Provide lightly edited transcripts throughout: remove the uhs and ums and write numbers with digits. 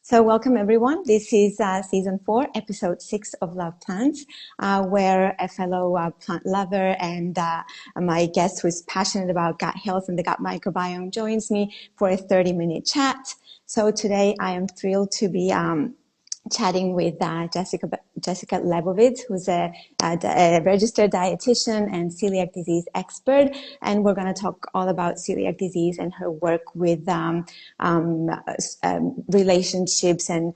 So welcome everyone. This is season 4, episode 6 of Love Plants, where a fellow plant lover and my guest who is passionate about gut health and the gut microbiome joins me for a 30-minute chat. So today I am thrilled to be chatting with Jessica Lebovitz, who's a registered dietitian and celiac disease expert, and we're going to talk all about celiac disease and her work with relationships and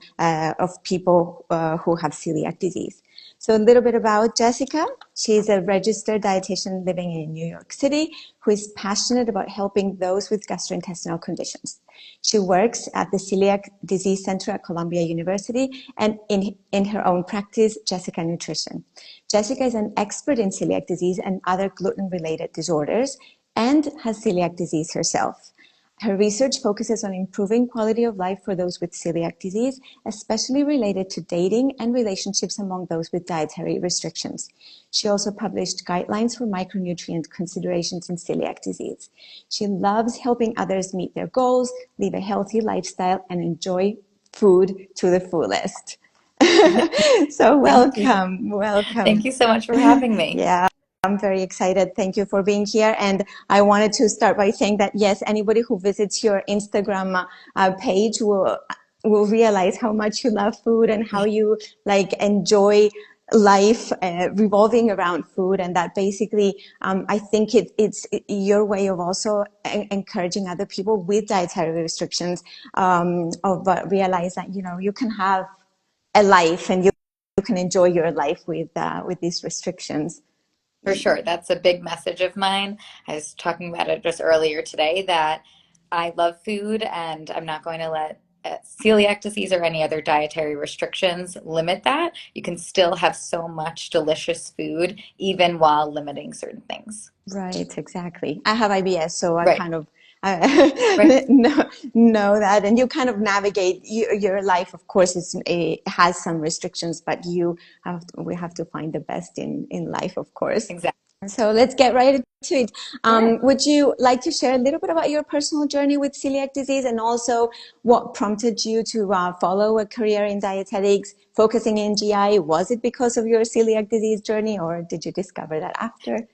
of people who have celiac disease. So a little bit about Jessica. She's a registered dietitian living in New York City who is passionate about helping those with gastrointestinal conditions. She works at the Celiac Disease Center at Columbia University and in her own practice, Jessica Nutrition. Jessica is an expert in celiac disease and other gluten-related disorders and has celiac disease herself. Her research focuses on improving quality of life for those with celiac disease, especially related to dating and relationships among those with dietary restrictions. She also published guidelines for micronutrient considerations in celiac disease. She loves helping others meet their goals, live a healthy lifestyle, and enjoy food to the fullest. So welcome. Thank you so much for having me. Yeah. I'm very excited. Thank you for being here. And I wanted to start by saying that, yes, anybody who visits your Instagram page will realize how much you love food and how you enjoy life revolving around food. And that basically, I think it's your way of also encouraging other people with dietary restrictions realize that, you can have a life and you can enjoy your life with these restrictions. For sure. That's a big message of mine. I was talking about it just earlier today that I love food and I'm not going to let celiac disease or any other dietary restrictions limit that. You can still have so much delicious food even while limiting certain things. Right, exactly. I have IBS, so I Right. kind of Right. know that, and you kind of navigate your life. Of course, it has some restrictions, but we have to find the best in life, of course. Exactly. So let's get right into it. Sure. Would you like to share a little bit about your personal journey with celiac disease and also what prompted you to follow a career in dietetics, focusing in GI? Was it because of your celiac disease journey, or did you discover that after?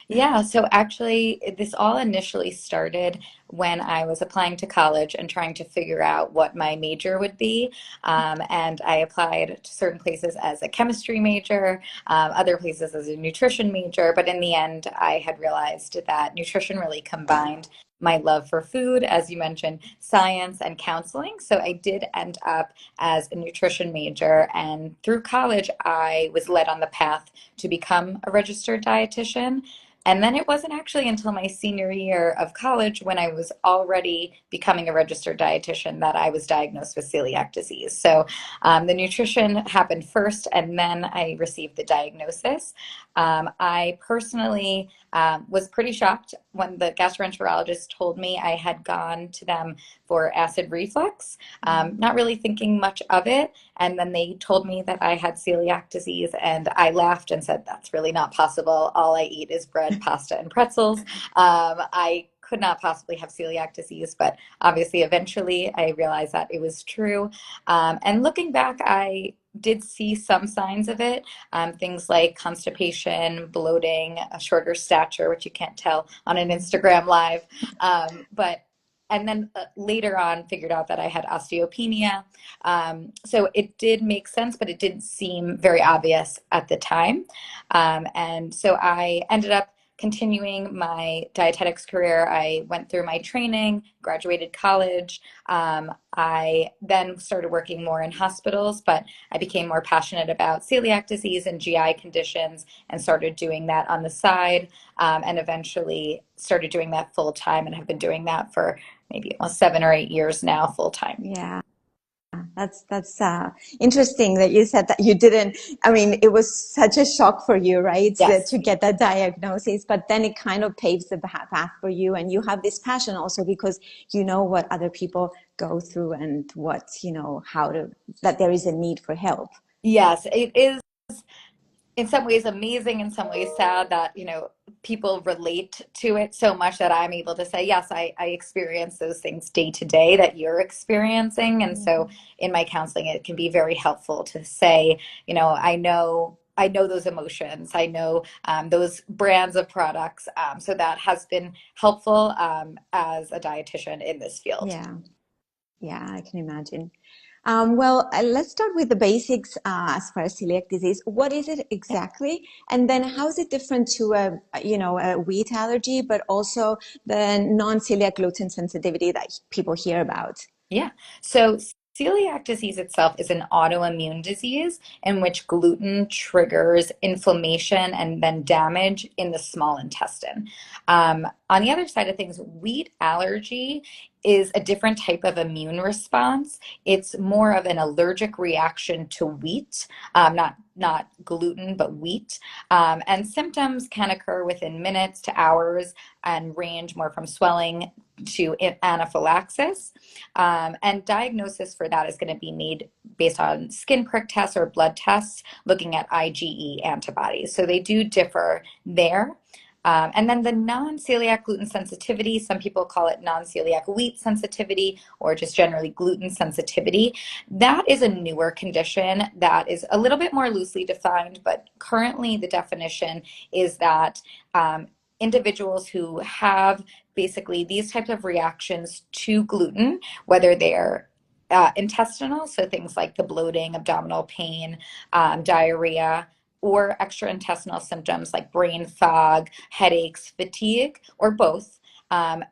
Yeah, so actually, this all initially started when I was applying to college and trying to figure out what my major would be. And I applied to certain places as a chemistry major, other places as a nutrition major. But in the end, I had realized that nutrition really combined my love for food, as you mentioned, science and counseling. So I did end up as a nutrition major. And through college, I was led on the path to become a registered dietitian. And then it wasn't actually until my senior year of college when I was already becoming a registered dietitian that I was diagnosed with celiac disease. So the nutrition happened first, and then I received the diagnosis. I personally was pretty shocked when the gastroenterologist told me I had gone to them for acid reflux, not really thinking much of it. And then they told me that I had celiac disease, and I laughed and said, that's really not possible. All I eat is bread, pasta, and pretzels. I could not possibly have celiac disease, but obviously eventually I realized that it was true. And looking back, I did see some signs of it, things like constipation, bloating, a shorter stature, which you can't tell on an Instagram live. And then later on figured out that I had osteopenia. So it did make sense, but it didn't seem very obvious at the time. And so I ended up continuing my dietetics career. I went through my training, graduated college. I then started working more in hospitals, but I became more passionate about celiac disease and GI conditions and started doing that on the side, and eventually started doing that full time and have been doing that for maybe almost 7 or 8 years now, full time. Yeah. That's interesting that you said that you didn't, I mean, it was such a shock for you, right? Yes. To get that diagnosis, but then it kind of paves the path for you. And you have this passion also because you know what other people go through and that there is a need for help. Yes, it is. in some ways amazing, in some ways sad that, people relate to it so much that I'm able to say, yes, I experience those things day to day that you're experiencing. And so Mhm. in my counseling, it can be very helpful to say, I know those emotions. I know those brands of products. So that has been helpful as a dietitian in this field. Yeah. Yeah, I can imagine. Well, let's start with the basics as far as celiac disease. What is it exactly? And then how is it different to a wheat allergy, but also the non-celiac gluten sensitivity that people hear about? Yeah. So celiac disease itself is an autoimmune disease in which gluten triggers inflammation and then damage in the small intestine. On the other side of things, wheat allergy is a different type of immune response. It's more of an allergic reaction to wheat, not gluten, but wheat. And symptoms can occur within minutes to hours and range more from swelling to anaphylaxis. And diagnosis for that is going to be made based on skin prick tests or blood tests looking at IgE antibodies. So they do differ there. And then the non-celiac gluten sensitivity, some people call it non-celiac wheat sensitivity or just generally gluten sensitivity. That is a newer condition that is a little bit more loosely defined, but currently the definition is that individuals who have basically these types of reactions to gluten, whether they're intestinal, so things like the bloating, abdominal pain, diarrhea, or extraintestinal symptoms like brain fog, headaches, fatigue, or both. Um,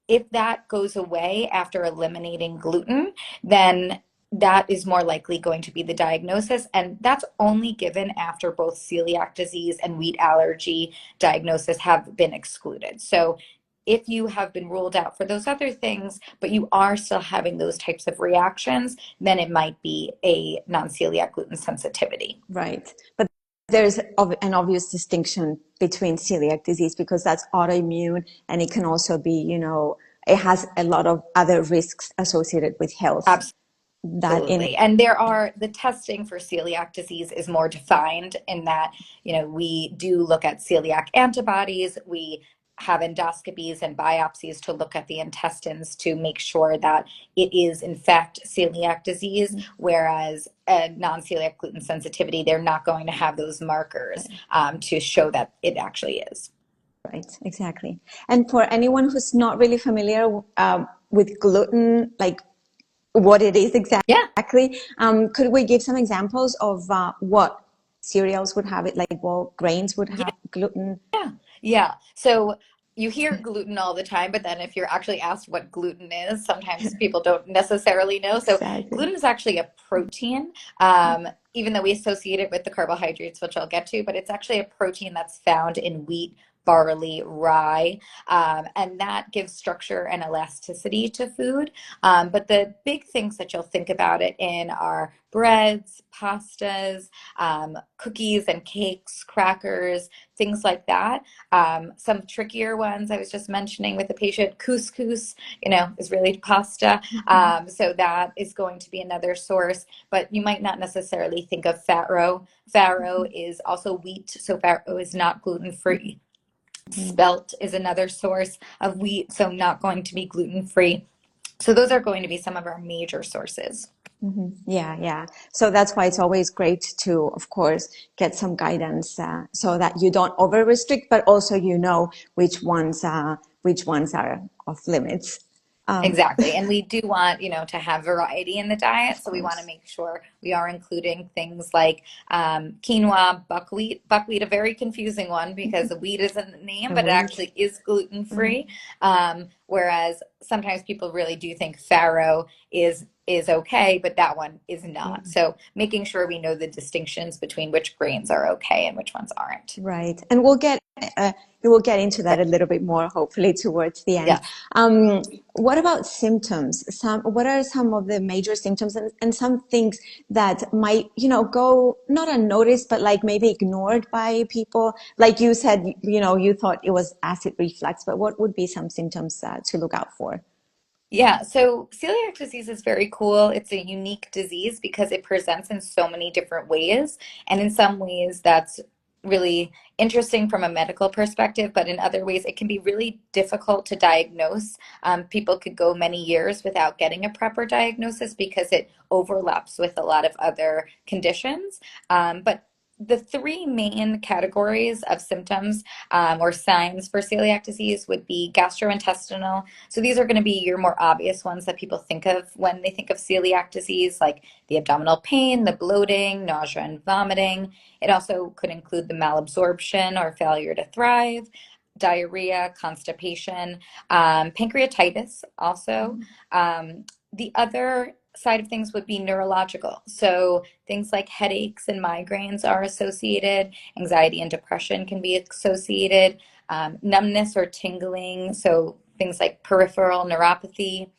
if that goes away after eliminating gluten, then that is more likely going to be the diagnosis. And that's only given after both celiac disease and wheat allergy diagnosis have been excluded. So if you have been ruled out for those other things, but you are still having those types of reactions, then it might be a non-celiac gluten sensitivity. Right. But there's an obvious distinction between celiac disease because that's autoimmune and it can also be, it has a lot of other risks associated with health that in Absolutely. And the testing for celiac disease is more defined in that, we do look at celiac antibodies. We have endoscopies and biopsies to look at the intestines to make sure that it is in fact celiac disease, whereas a non-celiac gluten sensitivity, they're not going to have those markers to show that it actually is. right, exactly. And for anyone who's not really familiar with gluten, like what it is Yeah. exactly, could we give some examples of what cereals would have it, like what grains would have gluten? Yeah, yeah. So you hear gluten all the time, but then if you're actually asked what gluten is, sometimes people don't necessarily know. So Exactly. gluten is actually a protein, even though we associate it with the carbohydrates, which I'll get to, but it's actually a protein that's found in wheat, barley, rye, and that gives structure and elasticity to food. But the big things that you'll think about it in are breads, pastas, cookies and cakes, crackers, things like that. Some trickier ones I was just mentioning with the patient, couscous, is really pasta. So that is going to be another source, but you might not necessarily think of farro. Farro is also wheat, so farro is not gluten-free. Spelt is another source of wheat, so not going to be gluten-free. So those are going to be some of our major sources. Yeah, yeah. So that's why it's always great to, of course, get some guidance so that you don't over restrict, but also which ones are off limits. Exactly. And we do want, to have variety in the diet. Of So we want to course. make sure we are including things like quinoa, buckwheat. Buckwheat, a very confusing one because the wheat is in the name, And but it wheat. actually is gluten-free. Whereas sometimes people really do think farro is okay, but that one is Yeah. not. So making sure we know the distinctions between which grains are okay and which ones aren't. Right. And uh, we'll get into that a little bit more, hopefully, towards the end. Yes. What about symptoms? What are some of the major symptoms and some things that might, go not unnoticed, but like maybe ignored by people? Like you said, you thought it was acid reflux, but what would be some symptoms to look out for? Yeah, so celiac disease is very cool. It's a unique disease because it presents in so many different ways. And in some ways, that's really interesting from a medical perspective, but in other ways, it can be really difficult to diagnose. People could go many years without getting a proper diagnosis because it overlaps with a lot of other conditions. But the three main categories of symptoms or signs for celiac disease would be gastrointestinal. So these are going to be your more obvious ones that people think of when they think of celiac disease, like the abdominal pain, the bloating, nausea and vomiting. It also could include the malabsorption or failure to thrive, diarrhea, constipation, pancreatitis also. Mm-hmm. The other side of things would be neurological. So things like headaches and migraines are associated, anxiety and depression can be associated, numbness or tingling. So things like peripheral neuropathy,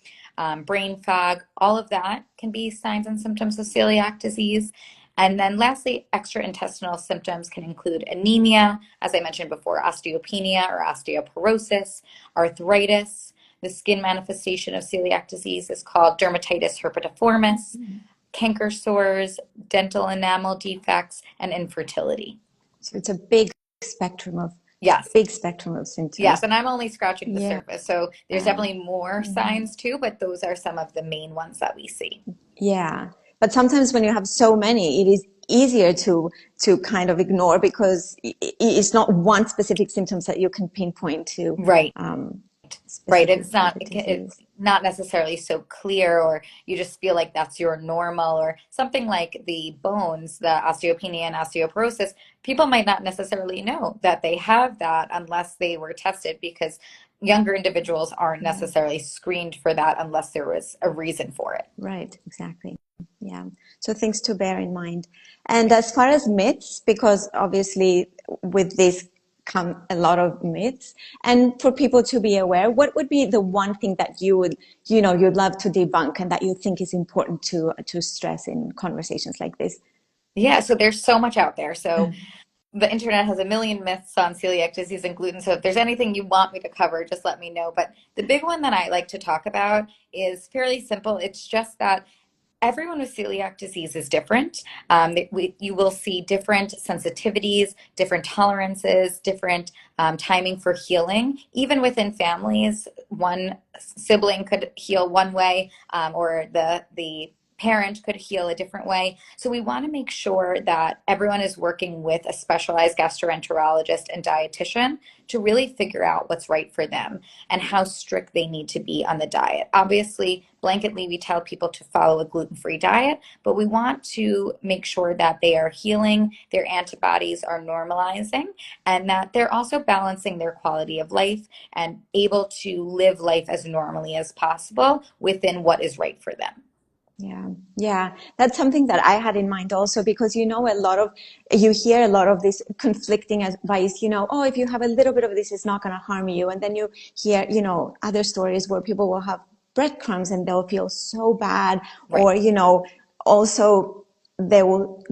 brain fog, all of that can be signs and symptoms of celiac disease. And then lastly, extraintestinal symptoms can include anemia, as I mentioned before, osteopenia or osteoporosis, arthritis. The skin manifestation of celiac disease is called dermatitis herpetiformis, canker sores, dental enamel defects, and infertility. So it's a big spectrum of Yes. Yes, symptoms. and I'm only scratching the Yeah. surface. So there's definitely more Mhm. signs too, but those are some of the main ones that we see. Yeah. But sometimes when you have so many, it is easier to kind of ignore because it's not one specific symptoms that you can pinpoint to Right. Right. specific for the It's disease. not necessarily so clear, or you just feel like that's your normal, or something like the bones, the osteopenia and osteoporosis. People might not necessarily know that they have that unless they were tested, because younger individuals aren't Right. necessarily screened for that unless there was a reason for it. Right, exactly. Yeah. So things to bear in mind. And as far as myths, because obviously with this come a lot of myths, and for people to be aware, what would be the one thing that you would, you'd love to debunk and that you think is important to stress in conversations like this? Yeah, so there's so much out there. So the internet has a million myths on celiac disease and gluten. So if there's anything you want me to cover, just let me know. But the big one that I like to talk about is fairly simple. It's just that everyone with celiac disease is different. You will see different sensitivities, different tolerances, different timing for healing. Even within families, one sibling could heal one way, or the parent could heal a different way. So we want to make sure that everyone is working with a specialized gastroenterologist and dietitian to really figure out what's right for them and how strict they need to be on the diet. Obviously, blanketly, we tell people to follow a gluten-free diet, but we want to make sure that they are healing, their antibodies are normalizing, and that they're also balancing their quality of life and able to live life as normally as possible within what is right for them. Yeah, yeah, that's something that I had in mind also because you hear a lot of this conflicting advice, oh, if you have a little bit of this, it's not going to harm you. And then you hear, other stories where people will have breadcrumbs and they'll feel so bad, Right. or, also they will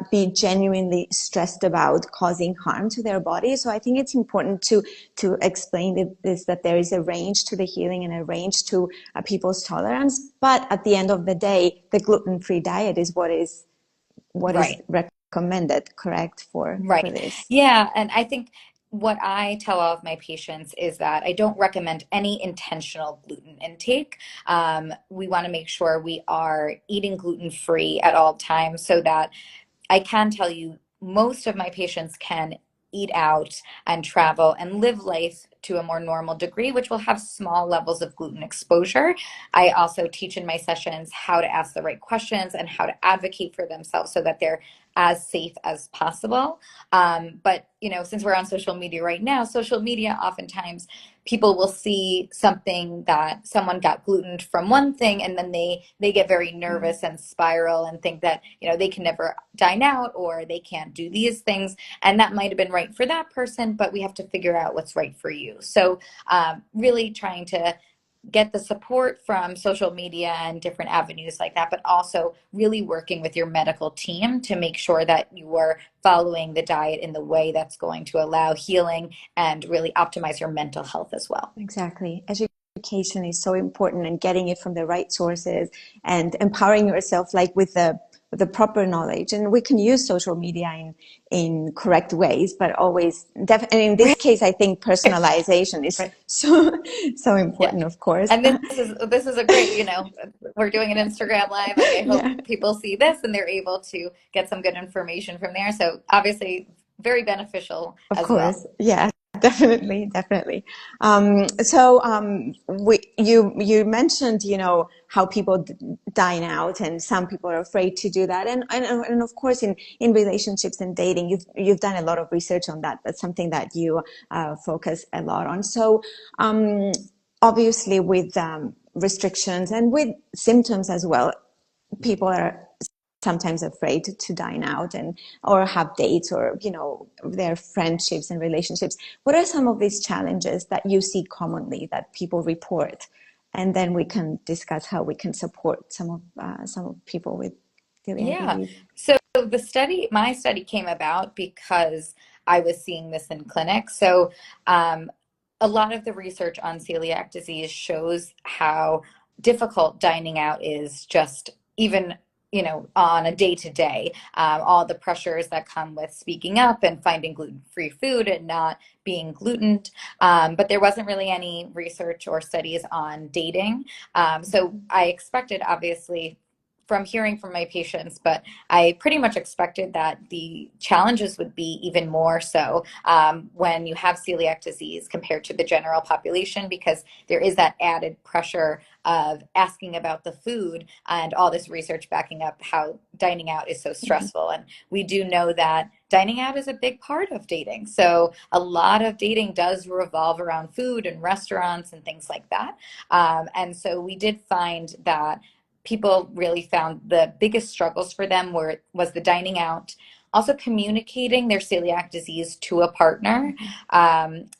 be genuinely stressed about causing harm to their body. So I think it's important to explain this, that there is a range to the healing and a range to people's tolerance. But at the end of the day, the gluten-free diet is what is Right. recommended, correct, for Right. this. Yeah. And I think what I tell all of my patients is that I don't recommend any intentional gluten intake. We want to make sure we are eating gluten free at all times, so that I can tell you most of my patients can eat out and travel and live life to a more normal degree, which will have small levels of gluten exposure. I also teach in my sessions how to ask the right questions and how to advocate for themselves so that they're as safe as possible. But since we're on social media right now, social media oftentimes people will see something that someone got gluten from one thing, and then they get very nervous and spiral and think that they can never dine out or they can't do these things, and that might have been right for that person, but we have to figure out what's right for you. So really trying to get the support from social media and different avenues like that, but also really working with your medical team to make sure that you are following the diet in the way that's going to allow healing and really optimize your mental health as well. Exactly. Education is so important, and getting it from the right sources and empowering yourself, like with the the proper knowledge. And we can use social media in correct ways, but always, and in this case, I think personalization is Right. so Yeah. important, of course. And this is a great, we're doing an Instagram live. Like I hope Yeah. people see this and they're able to get some good information from there. So obviously very beneficial Of as well. course, yeah, definitely, definitely. You mentioned, how people dine out, and some people are afraid to do that, and of course, in relationships and dating, you've done a lot of research on that. That's something that you focus a lot on. So, obviously, with restrictions and with symptoms as well, people are sometimes afraid to dine out and or have dates, or their friendships and relationships. What are some of these challenges that you see commonly that people report, and then we can discuss how we can support some of people with celiac Yeah. disease. So my study came about because I was seeing this in clinic. So a lot of the research on celiac disease shows how difficult dining out is, just even, on a day to day, all the pressures that come with speaking up and finding gluten-free food and not being gluten. But there wasn't really any research or studies on dating. So I expected, obviously, from hearing from my patients, but I pretty much expected that the challenges would be even more so when you have celiac disease compared to the general population, because there is that added pressure of asking about the food and all this research backing up how dining out is so stressful. And we do know that dining out is a big part of dating. So a lot of dating does revolve around food and restaurants and things like that. And so we did find that people really found the biggest struggles for them was the dining out, also communicating their celiac disease to a partner,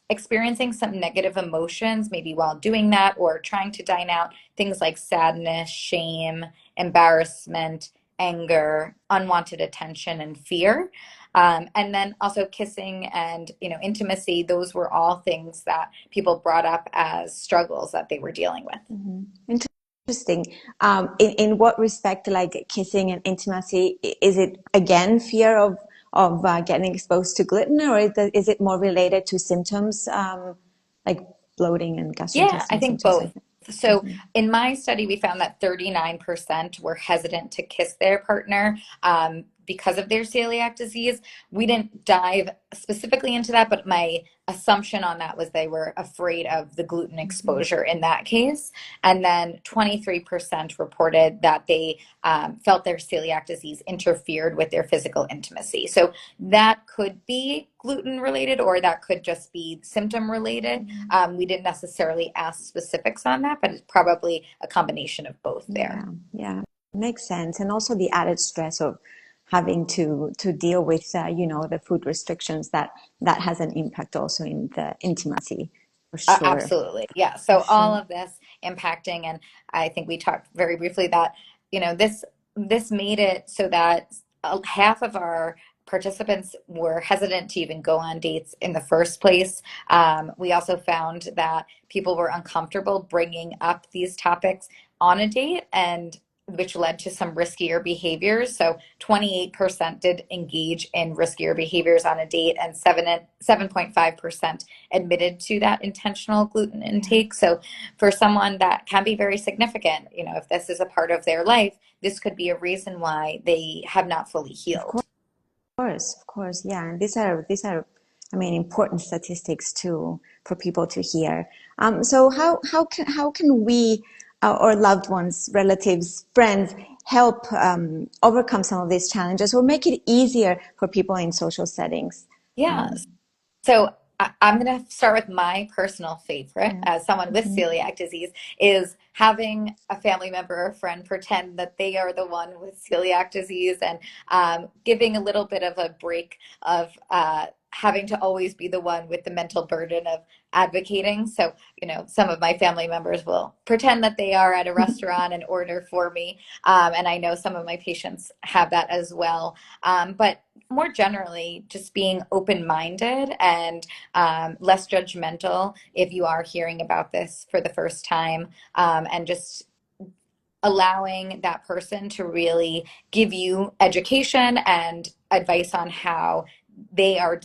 experiencing some negative emotions maybe while doing that or trying to dine out, things like sadness, shame, embarrassment, anger, unwanted attention, and fear. And then also kissing and intimacy. Those were all things that people brought up as struggles that they were dealing with. Mm-hmm. Interesting. In what respect, like kissing and intimacy, is it again fear of getting exposed to gluten, or is it more related to symptoms, like bloating and Yeah, I gastrointestinal think symptoms like both. that? So in my study, we found that 39% were hesitant to kiss their partner because of their celiac disease. We didn't dive specifically into that, but my assumption on that was they were afraid of the gluten Mm-hmm. exposure in that case. And then 23% reported that they felt their celiac disease interfered with their physical intimacy. So that could be gluten related, or that could just be symptom related. We didn't necessarily ask specifics on that, but it's probably a combination of both Yeah, there. yeah, makes sense. And also the added stress of having to deal with the food restrictions, that has an impact also in the intimacy, for sure, Absolutely. Yeah. for So all sure. of this impacting, and I think we talked very briefly that, this made it so that half of our participants were hesitant to even go on dates in the first place. We also found that people were uncomfortable bringing up these topics on a date, and which led to some riskier behaviors. So 28% did engage in riskier behaviors on a date, and 7.5% admitted to that intentional gluten Yeah, intake. So for someone that can be very significant, if this is a part of their life, this could be a reason why they have not fully of healed. course, of course. Yeah, and these are, I mean, important statistics too for people to hear. So how can we, or loved ones, relatives, friends, help overcome some of these challenges, or make it easier for people in social settings? Yeah. Um, So I'm going to start with my personal favorite yeah. as someone with Mhm. celiac disease is having a family member or friend pretend that they are the one with celiac disease, and giving a little bit of a break of having to always be the one with the mental burden of advocating. So, some of my family members will pretend that they are at a restaurant and order for me. And I know some of my patients have that as well. But more generally, just being open-minded and less judgmental if you are hearing about this for the first time, and just allowing that person to really give you education and advice on how they are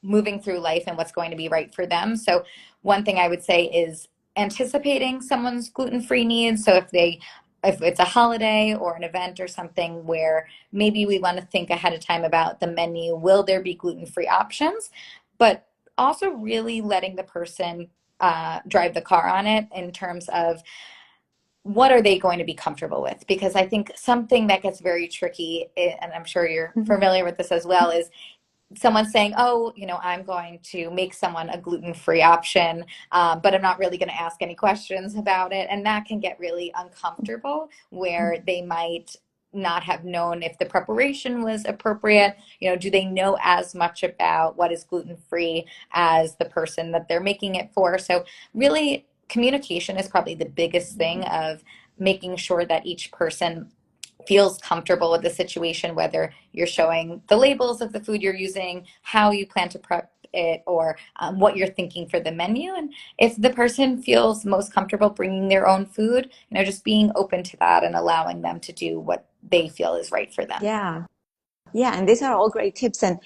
moving through life and what's going to be right for them. So one thing I would say is anticipating someone's gluten-free needs. So if it's a holiday or an event or something where maybe we want to think ahead of time about the menu, will there be gluten-free options? But also really letting the person drive the car on it in terms of what are they going to be comfortable with? Because I think something that gets very tricky, and I'm sure you're familiar with this as well, is someone saying, oh, I'm going to make someone a gluten-free option, but I'm not really going to ask any questions about it. And that can get really uncomfortable where they might not have known if the preparation was appropriate. Do they know as much about what is gluten-free as the person that they're making it for? So really, communication is probably the biggest thing of making sure that each person feels comfortable with the situation, whether you're showing the labels of the food you're using, how you plan to prep it, or what you're thinking for the menu. And if the person feels most comfortable bringing their own food, just being open to that and allowing them to do what they feel is right for them. Yeah. Yeah, and these are all great tips. And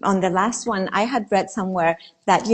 on the last one, I had read somewhere that,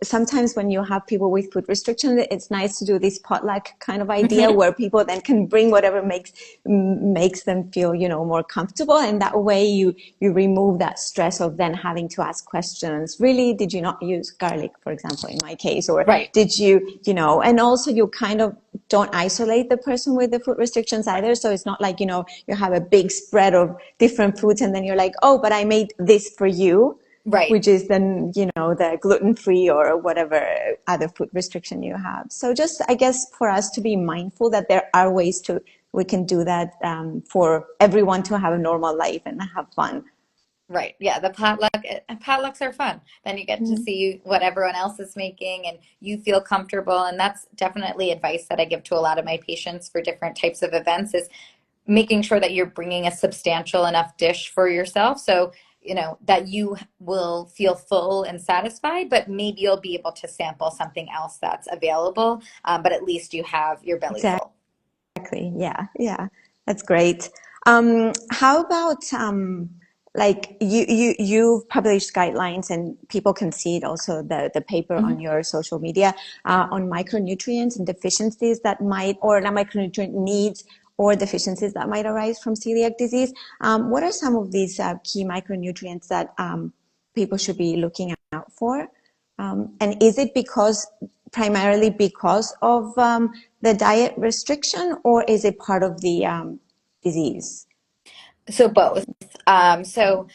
sometimes when you have people with food restrictions, it's nice to do this potluck kind of idea where people then can bring whatever makes them feel, more comfortable. And that way you remove that stress of then having to ask questions. Really, did you not use garlic, for example, in my case? Or Right. did you, and also you kind of don't isolate the person with the food restrictions either. So it's not like, you have a big spread of different foods and then you're like, oh, but I made this for you, Right. which is then, the gluten-free or whatever other food restriction you have. So just, I guess, for us to be mindful that there are ways we can do that for everyone to have a normal life and have fun. Right. Yeah. The potlucks are fun. Then you get to see what everyone else is making and you feel comfortable. And that's definitely advice that I give to a lot of my patients for different types of events is making sure that you're bringing a substantial enough dish for yourself. So, that you will feel full and satisfied, but maybe you'll be able to sample something else that's available. But at least you have your belly full. Exactly. Yeah. Yeah. That's great. How about, like you've published guidelines and people can see it also the paper on your social media on micronutrients and deficiencies that might, or not micronutrient needs or deficiencies that might arise from celiac disease. What are some of these key micronutrients that people should be looking out for? And is it primarily because of the diet restriction, or is it part of the disease? So both. So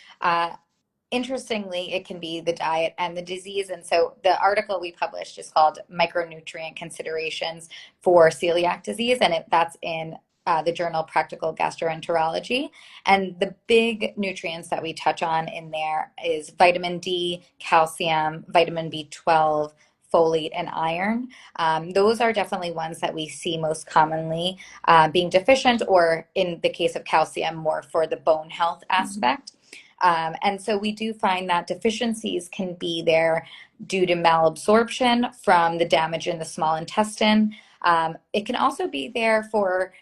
interestingly, it can be the diet and the disease. And so the article we published is called Micronutrient Considerations for Celiac Disease, and that's in the journal Practical Gastroenterology. And the big nutrients that we touch on in there is vitamin D, calcium, vitamin B12, folate, and iron. Those are definitely ones that we see most commonly being deficient, or in the case of calcium, more for the bone health aspect. And so we do find that deficiencies can be there due to malabsorption from the damage in the small intestine. It can also be there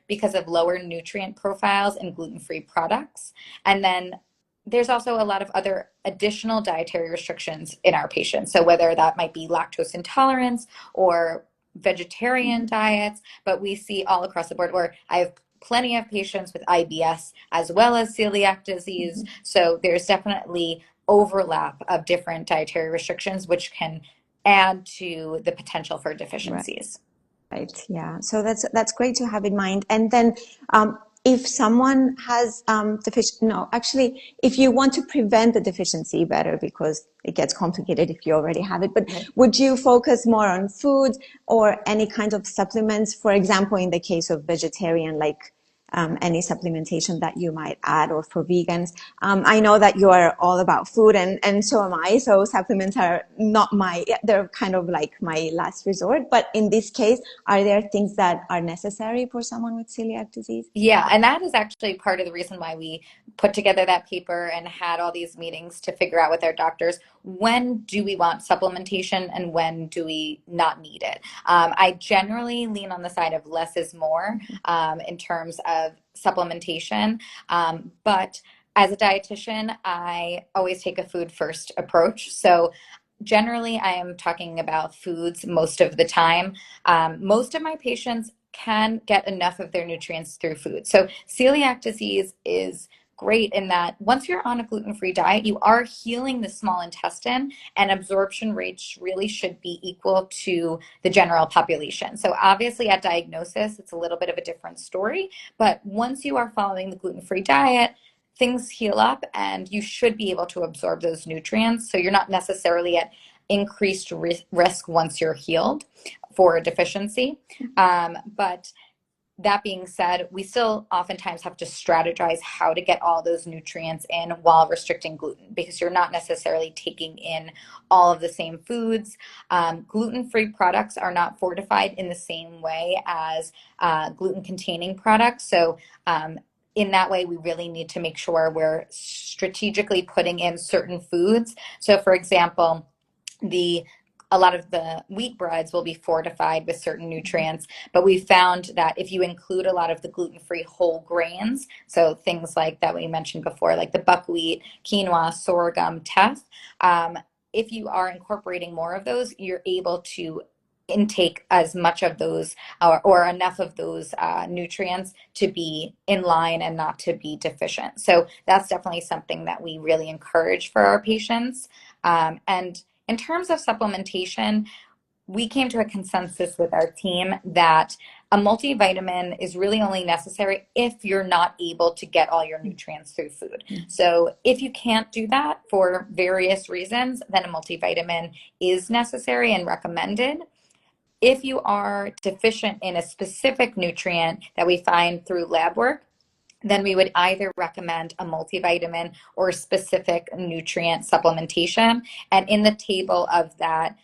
because of lower nutrient profiles in gluten-free products. And then there's also a lot of other additional dietary restrictions in our patients. So whether that might be lactose intolerance or vegetarian diets, but we see all across the board where I have plenty of patients with IBS as well as celiac disease. So there's definitely overlap of different dietary restrictions, which can add to the potential for Right. deficiencies. Right. Yeah. So that's great to have in mind. And then, if someone has no, actually, if you want to prevent the deficiency better, because it gets complicated if you already have it. But would you focus more on food or any kind of supplements? For example, in the case of vegetarian, like any supplementation that you might add, or for vegans. I know that you are all about food, and so am I. So supplements are not they're kind of like my last resort. But in this case, are there things that are necessary for someone with celiac disease? Yeah, and that is actually part of the reason why we put together that paper and had all these meetings to figure out with our doctors when do we want supplementation and when do we not need it. I generally lean on the side of less is more in terms of supplementation, but as a dietitian, I always take a food first approach. So generally, I am talking about foods most of the time. Most of my patients can get enough of their nutrients through food. So celiac disease is great in that once you're on a gluten-free diet, you are healing the small intestine, and absorption rates really should be equal to the general population. So obviously at diagnosis, it's a little bit of a different story, but once you are following the gluten-free diet, things heal up and you should be able to absorb those nutrients. So you're not necessarily at increased risk once you're healed for a deficiency. But that being said, we still oftentimes have to strategize how to get all those nutrients in while restricting gluten, because you're not necessarily taking in all of the same foods. Gluten-free products are not fortified in the same way as gluten-containing products. So in that way, we really need to make sure we're strategically putting in certain foods. So for example, a lot of the wheat breads will be fortified with certain nutrients, but we found that if you include a lot of the gluten-free whole grains, so things like that we mentioned before, like the buckwheat, quinoa, sorghum, teff, if you are incorporating more of those, you're able to intake as much of those or enough of those nutrients to be in line and not to be deficient. So that's definitely something that we really encourage for our patients. And in terms of supplementation, we came to a consensus with our team that a multivitamin is really only necessary if you're not able to get all your nutrients through food. So if you can't do that for various reasons, then a multivitamin is necessary and recommended. If you are deficient in a specific nutrient that we find through lab work, then we would either recommend a multivitamin or specific nutrient supplementation. And in the table of that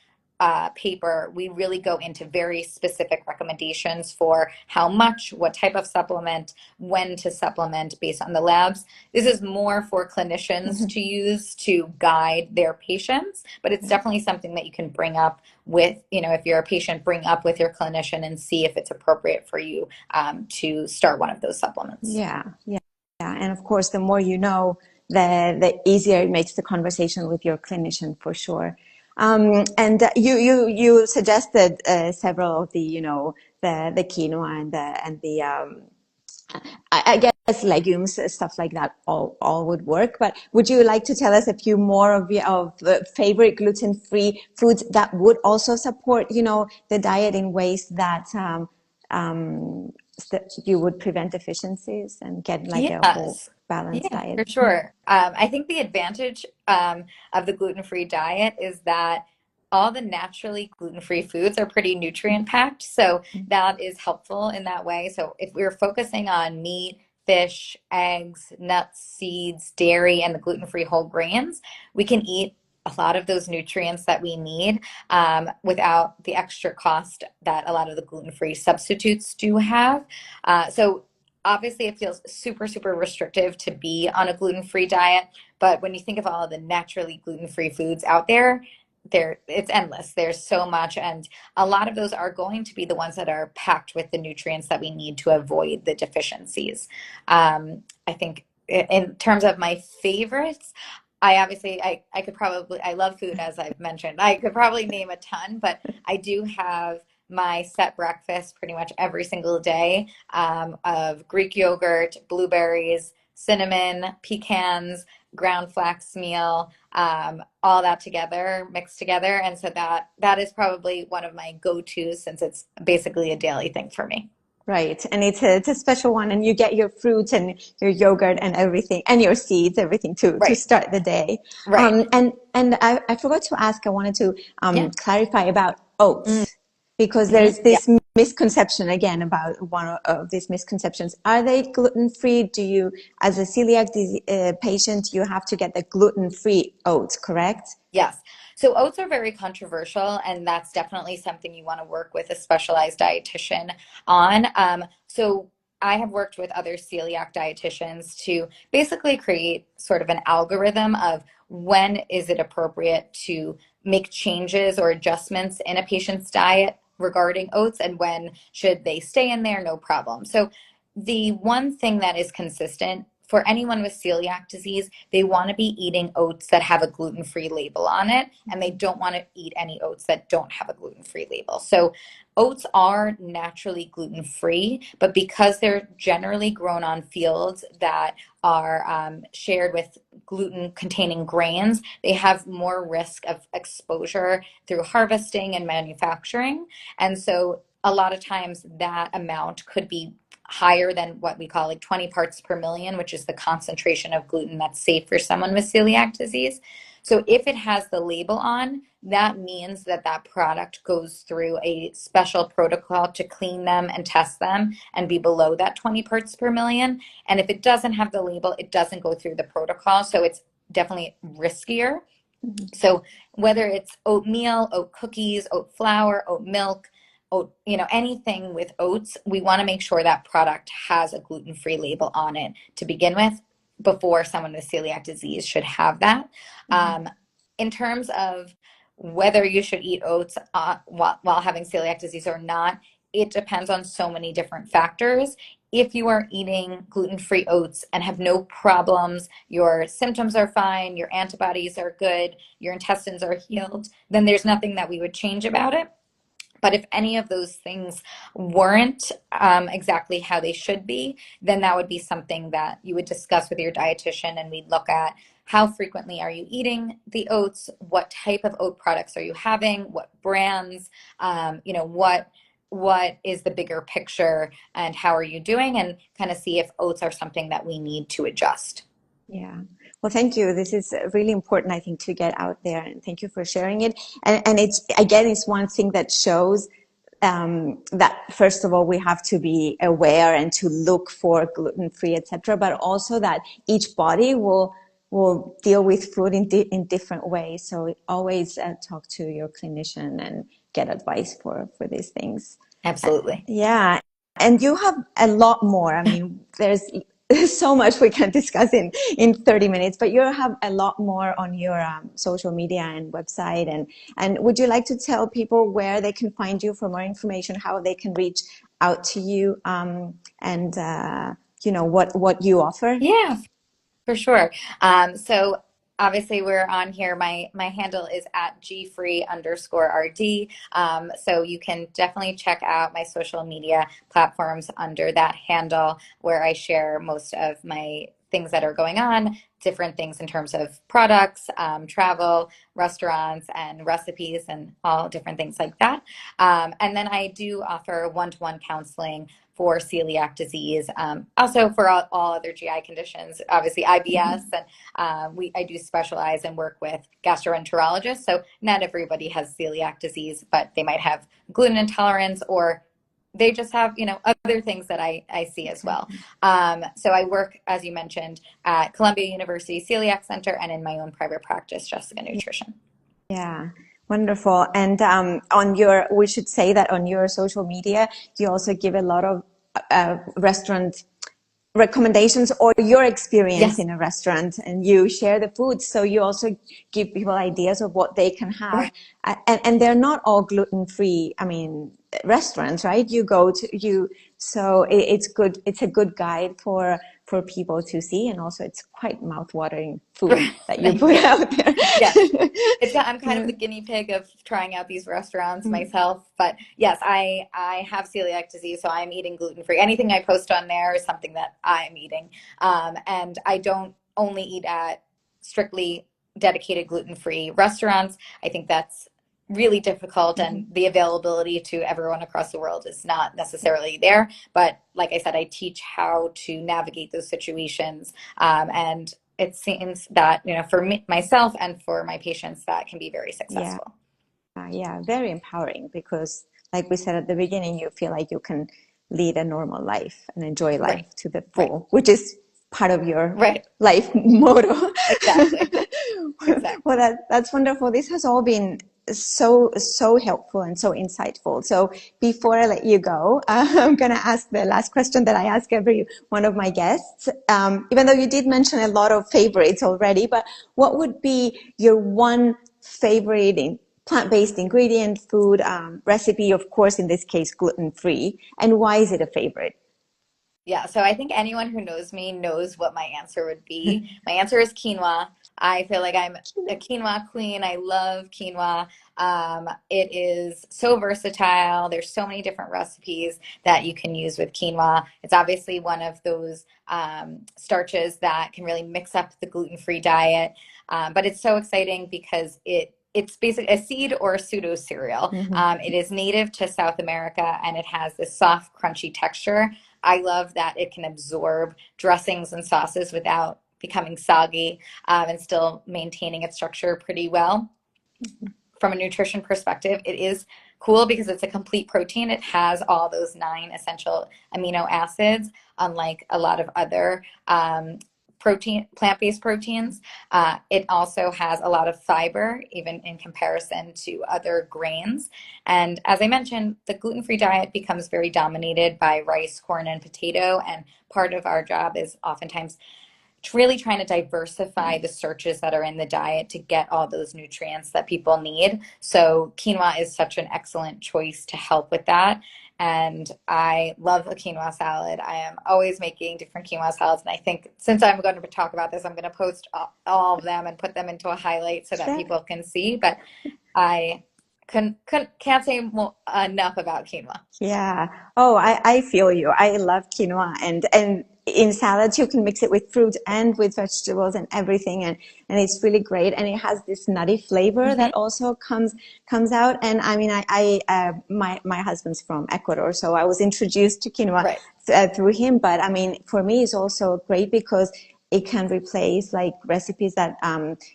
paper, we really go into very specific recommendations for how much, what type of supplement, when to supplement based on the labs. This is more for clinicians to use to guide their patients, but it's definitely something that you can bring up with, if you're a patient, bring up with your clinician and see if it's appropriate for you to start one of those supplements. Yeah. And of course, the more you know, the easier it makes the conversation with your clinician for sure. And you suggested several of the the quinoa and the I guess legumes, stuff like that, all would work. But would you like to tell us a few more of the favorite gluten-free foods that would also support the diet in ways that that you would prevent deficiencies and get like a whole Yes. balanced Yeah, diet? for sure. I think the advantage of the gluten-free diet is that all the naturally gluten-free foods are pretty nutrient packed. So that is helpful in that way. So if we're focusing on meat, fish, eggs, nuts, seeds, dairy, and the gluten-free whole grains, we can eat a lot of those nutrients that we need without the extra cost that a lot of the gluten-free substitutes do have. So obviously it feels super, super restrictive to be on a gluten-free diet, but when you think of all of the naturally gluten-free foods out there, it's endless. There's so much, and a lot of those are going to be the ones that are packed with the nutrients that we need to avoid the deficiencies. I think in terms of my favorites, I could probably, I love food, as I've mentioned. I could probably name a ton, but I do have my set breakfast pretty much every single day of Greek yogurt, blueberries, cinnamon, pecans, ground flax meal, all that together, mixed together. And so that is probably one of my go-tos, since it's basically a daily thing for me. Right. And it's a special one, and you get your fruits and your yogurt and everything, and your seeds, everything to Right. start the day. Right. And I forgot to ask, I wanted to Yeah. clarify about oats, because Mm-hmm. there's Yeah. this misconception again about one of these misconceptions. Are they gluten-free? Do you, as a celiac disease patient, you have to get the gluten-free oats, correct? Yes. So oats are very controversial, and that's definitely something you want to work with a specialized dietitian on. So I have worked with other celiac dietitians to basically create sort of an algorithm of when is it appropriate to make changes or adjustments in a patient's diet regarding oats, and when should they stay in there, no problem. So the one thing that is consistent for anyone with celiac disease, they want to be eating oats that have a gluten-free label on it, and they don't want to eat any oats that don't have a gluten-free label. So oats are naturally gluten-free, but because they're generally grown on fields that are shared with gluten-containing grains, they have more risk of exposure through harvesting and manufacturing. And so a lot of times that amount could be higher than what we call like 20 parts per million, which is the concentration of gluten that's safe for someone with celiac disease. So if it has the label on, that means that that product goes through a special protocol to clean them and test them and be below that 20 parts per million. And if it doesn't have the label, it doesn't go through the protocol. So it's definitely riskier. So whether it's oatmeal, oat cookies, oat flour, oat milk, oat, anything with oats, we want to make sure that product has a gluten-free label on it to begin with before someone with celiac disease should have that. In terms of whether you should eat oats while having celiac disease or not, it depends on so many different factors. If you are eating gluten-free oats and have no problems, your symptoms are fine, your antibodies are good, your intestines are healed, then there's nothing that we would change about it. But if any of those things weren't exactly how they should be, then that would be something that you would discuss with your dietitian, and we'd look at how frequently are you eating the oats, what type of oat products are you having, what brands, what is the bigger picture, and how are you doing, and kind of see if oats are something that we need to adjust. Yeah. Well, thank you. This is really important, I think, to get out there, and thank you for sharing it. And it's, again, it's one thing that shows that first of all, we have to be aware and to look for gluten-free, etc., but also that each body will deal with food in different ways. So always talk to your clinician and get advice for these things. Absolutely. Yeah. And you have a lot more. I mean, there's so much we can discuss in 30 minutes, but you have a lot more on your social media and website. And would you like to tell people where they can find you for more information, how they can reach out to you, and what you offer? Yeah, for sure. So obviously we're on here. My handle is at gfree_RD. So you can definitely check out my social media platforms under that handle, where I share most of my things that are going on, different things in terms of products, travel, restaurants, and recipes, and all different things like that. And then I do offer one-to-one counseling for celiac disease, also for all other GI conditions, obviously IBS, and I do specialize and work with gastroenterologists. So not everybody has celiac disease, but they might have gluten intolerance, or they just have, other things that I see as well. So I work, as you mentioned, at Columbia University Celiac Center and in my own private practice, Jessica Nutrition. Yeah. Wonderful. And we should say that on your social media, you also give a lot of restaurant recommendations or your experience in a restaurant, and you share the food. So you also give people ideas of what they can have. And they're not all gluten-free. I mean, restaurants, right? So it's good. It's a good guide for people to see. And also it's quite mouth-watering food that you put out there. Yes. I'm kind of the guinea pig of trying out these restaurants myself. But yes, I have celiac disease, so I'm eating gluten-free. Anything I post on there is something that I'm eating. And I don't only eat at strictly dedicated gluten-free restaurants. I think that's really difficult, and the availability to everyone across the world is not necessarily there. But like I said, I teach how to navigate those situations. And it seems that, for myself and for my patients, that can be very successful. Yeah, very empowering, because like we said at the beginning, you feel like you can lead a normal life and enjoy life to the full, which is part of your life motto. Exactly. Well, that's wonderful. This has all been so helpful and so insightful. So before I let you go, I'm going to ask the last question that I ask every one of my guests. Even though you did mention a lot of favorites already, but what would be your one favorite plant-based ingredient, food, recipe? Of course, in this case, gluten-free. And why is it a favorite? Yeah, so I think anyone who knows me knows what my answer would be. My answer is quinoa. I feel like I'm a quinoa queen. I love quinoa. It is so versatile. There's so many different recipes that you can use with quinoa. It's obviously one of those starches that can really mix up the gluten-free diet. But it's so exciting because it's basically a seed or a pseudo cereal. Mm-hmm. It is native to South America and it has this soft, crunchy texture. I love that it can absorb dressings and sauces without becoming soggy, and still maintaining its structure pretty well. From a nutrition perspective, it is cool because it's a complete protein. It has all those 9 essential amino acids, unlike a lot of other plant-based proteins. It also has a lot of fiber, even in comparison to other grains. And as I mentioned, the gluten-free diet becomes very dominated by rice, corn, and potato. And part of our job is oftentimes really trying to diversify the starches that are in the diet to get all those nutrients that people need. So quinoa is such an excellent choice to help with that. And I love a quinoa salad. I am always making different quinoa salads. And I think since I'm going to talk about this, I'm going to post all of them and put them into a highlight so that Sure. people can see. But I can't say enough about quinoa. Yeah. Oh, I feel you. I love quinoa and in salads you can mix it with fruit and with vegetables and everything and it's really great and it has this nutty flavor Mm-hmm. that also comes out and I mean my husband's from Ecuador, so I was introduced to quinoa Right. through him, but I mean for me it's also great because it can replace like recipes that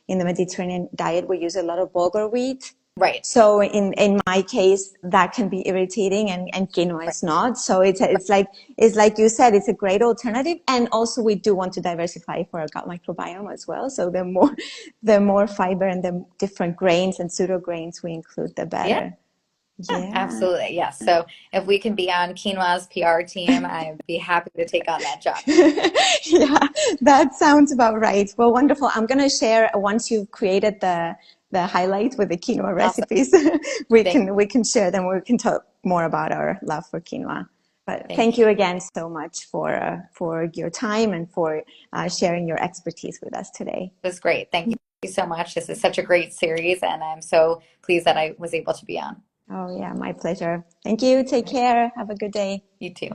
in the Mediterranean diet we use a lot of bulgur wheat. Right. So in my case, that can be irritating and quinoa Right. is not. So it's like you said, it's a great alternative. And also we do want to diversify for our gut microbiome as well. So the more fiber and the different grains and pseudo grains we include, the Yeah. better. Yeah, Yeah. absolutely. Yes. So if we can be on quinoa's PR team, I'd be happy to take on that job. Yeah, that sounds about right. Well, wonderful. I'm going to share once you've created the highlight with the quinoa Awesome. recipes. Thank, We can share them. We can talk more about our love for quinoa. But thank thank you. you again so much for your time and for sharing your expertise with us today. It was great. Thank you so much. This is such a great series, and I'm so pleased that I was able to be on. Oh yeah, my pleasure. Thank you. Take All right. care. Have a good day. You too.